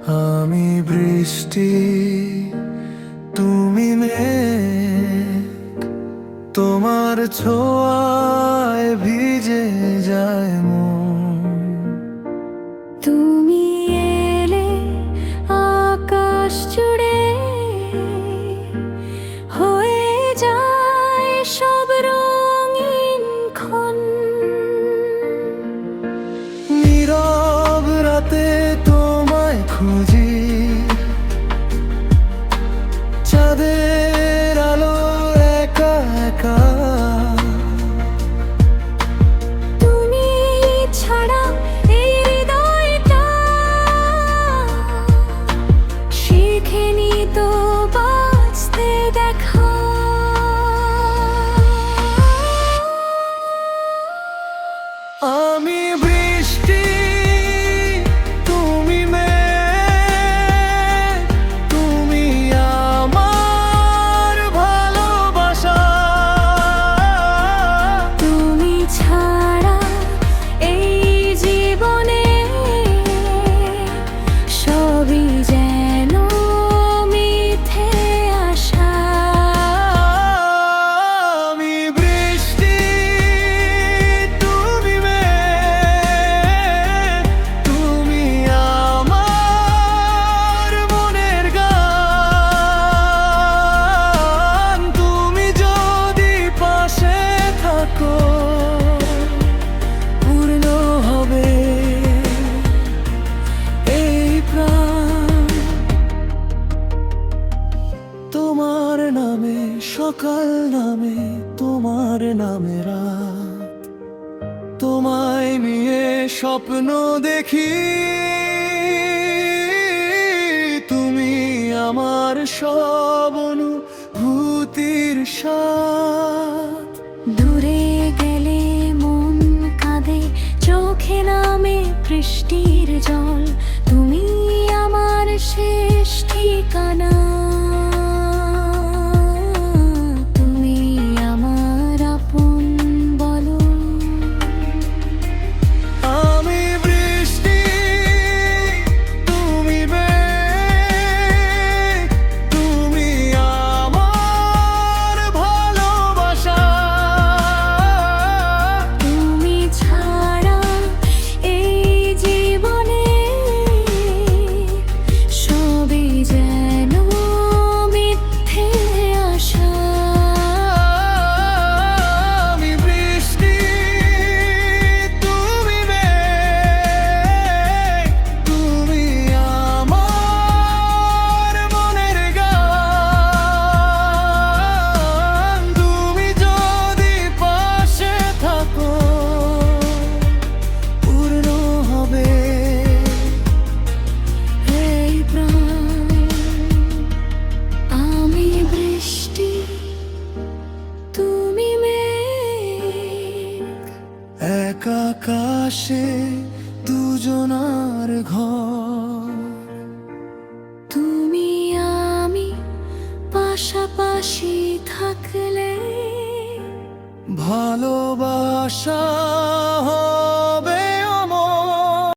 আমি বৃষ্টি, তুমি মেঘ, তোমার ছোঁয়ায় ভিজে যায় মন। তুমি এলে আকাশ জুড়ে হয়ে যায় সব রঙিন ক্ষণ। নীরব রাতে তোমায় খুঁজি, চাঁদের আলো একা একা। তুমি ছাড়া এই হৃদয়টা শিখেনি তো বাঁচতে দেখা। আমি বৃষ্টি, তুমি মেঘ, তুমি আমার ভালোবাসা। তুমি ছাড়া এই জীবনে সবই যেন মিথ্যে আশা। আমি বৃষ্টি, তুমি মেঘ, তুমি আমার মনের গান। তুমি যদি পাশে থাকো, পূর্ণ হবে এই প্রাণ। তোমার নামে সকাল নামে, তোমার নামে রাত, তোমায় নিয়ে স্বপ্ন দেখি। তুমি আমার সব অনুভূতির সাথ। দূরে গেলে মন কাঁদে, চোখে নামে বৃষ্টির জল। তুমি আমার শেষ ঠিকানা, তুমি আমার আপন বলো। আমি বৃষ্টি, তুমি মেঘ, তুমি আমার ভালোবাসা। তুমি ছাড়া এই জীবনে সবই যেন মিথ্যে আশা। আমি বৃষ্টি, তুমি মেঘ, তুমি আমার মনের গান। তুমি যদি পাশে থাকো, পূর্ণ হবে এই প্রাণ। আমি বৃষ্টি, তুমি মেঘ, এক আকাশে দুজনার ঘর। তুমি আমি পাশাপাশি থাকলে ভালোবাসা